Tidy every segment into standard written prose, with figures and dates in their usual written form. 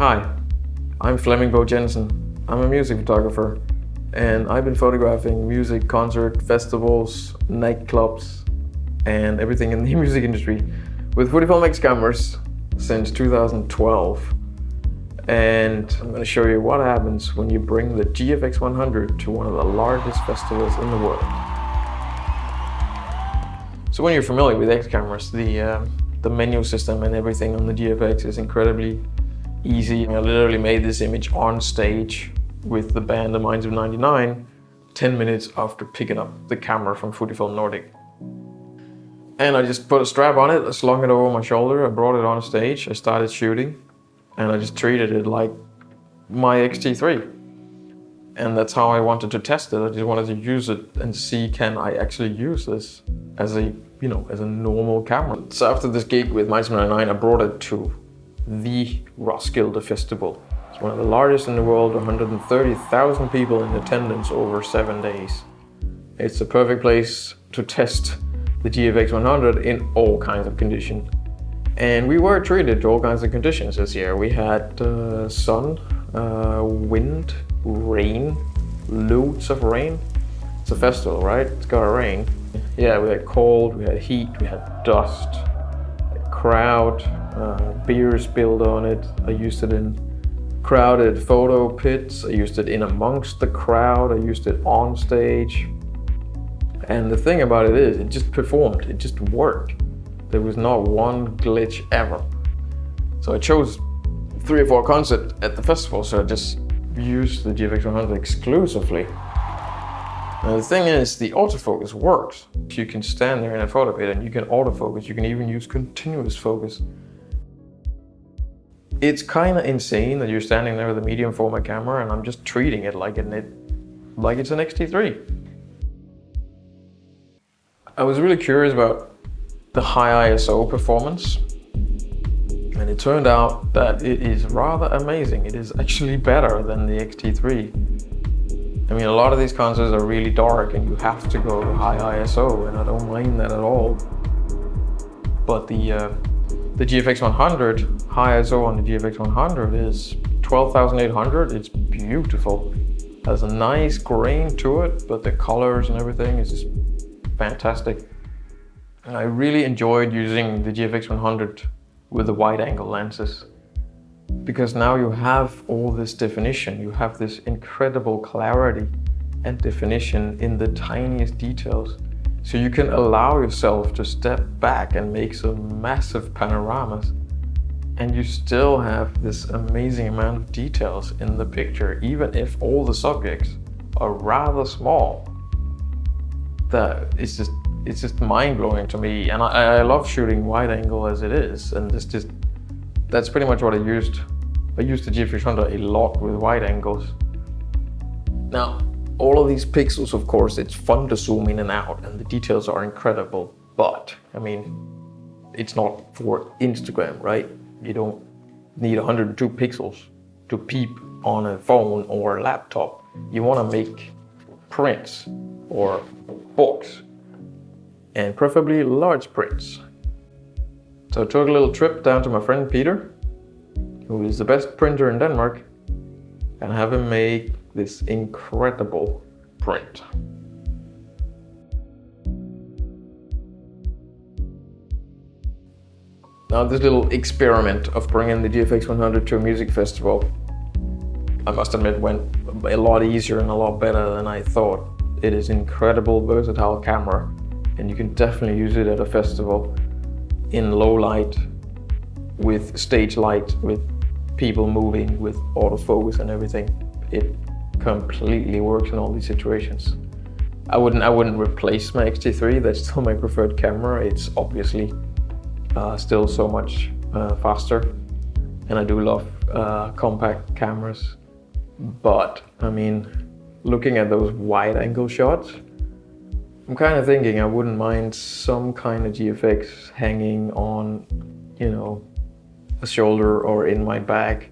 Hi, I'm Flemming Bo Jensen. I'm a music photographer, and I've been photographing music, concert, festivals, nightclubs, and everything in the music industry with Fujifilm X cameras since 2012. And I'm going to show you what happens when you bring the GFX100 to one of the largest festivals in the world. So when you're familiar with X cameras, the menu system and everything on the GFX is incredibly easy. I literally made this image on stage with the band The Minds of 99 10 minutes after picking up the camera from Fujifilm Nordic. And I just put a strap on it, I slung it over my shoulder, I brought it on stage, I started shooting, and I just treated it like my X-T3. And that's how I wanted to test it. I just wanted to use it and see, can I actually use this as a normal camera. So after this gig with Minds of 99, I brought it to the Roskilde Festival. It's one of the largest in the world, 130,000 people in attendance over 7 days. It's a perfect place to test the GFX100 in all kinds of conditions. And we were treated to all kinds of conditions this year. We had sun, wind, rain, loads of rain. It's a festival, right? It's gotta rain. Yeah, we had cold, we had heat, we had dust, crowd, beer spilled on it. I used it in crowded photo pits. I used it in amongst the crowd. I used it on stage. And the thing about it is, it just performed, it just worked. There was not one glitch ever. So I chose 3 or 4 concerts at the festival, so I just used the GFX100 exclusively. Now the thing is, the autofocus works. You can stand there in a photo pit and you can autofocus. You can even use continuous focus. It's kind of insane that you're standing there with a medium format camera and I'm just treating it like it's an X-T3. I was really curious about the high ISO performance, and it turned out that it is rather amazing. It is actually better than the X-T3. I mean, a lot of these concerts are really dark and you have to go to high ISO, and I don't mind that at all. But the GFX100, high ISO on the GFX100 is 12,800. It's beautiful. Has a nice grain to it, but the colors and everything is just fantastic. And I really enjoyed using the GFX100 with the wide angle lenses, because now you have all this definition, you have this incredible clarity and definition in the tiniest details. So you can allow yourself to step back and make some massive panoramas, and you still have this amazing amount of details in the picture, even if all the subjects are rather small. It's just mind-blowing to me, and I love shooting wide angle as it is, and that's pretty much what I used. I used the GFX100 a lot with wide angles. Now, all of these pixels, of course, it's fun to zoom in and out, and the details are incredible, but, I mean, it's not for Instagram, right? You don't need 102 pixels to peep on a phone or a laptop. You want to make prints or books, and preferably large prints. So I took a little trip down to my friend Peter, who is the best printer in Denmark, and have him make this incredible print. Now this little experiment of bringing the GFX100 to a music festival, I must admit, went a lot easier and a lot better than I thought. It is an incredible, versatile camera, and you can definitely use it at a festival in low light, with stage light, with people moving, with autofocus and everything. It completely works in all these situations. I wouldn't replace my X-T3. That's still my preferred camera. It's obviously still so much faster, and I do love compact cameras. But I mean, looking at those wide angle shots, I'm kind of thinking I wouldn't mind some kind of GFX hanging on, a shoulder or in my bag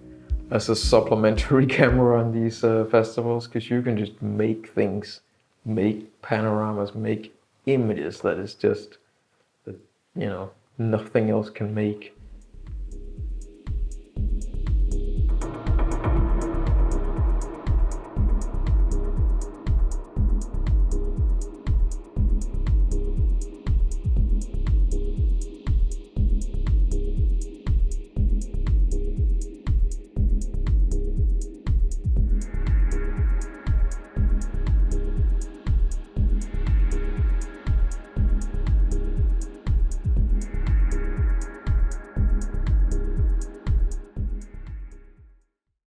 as a supplementary camera on these festivals, because you can just make things, make panoramas, make images that is just, nothing else can make.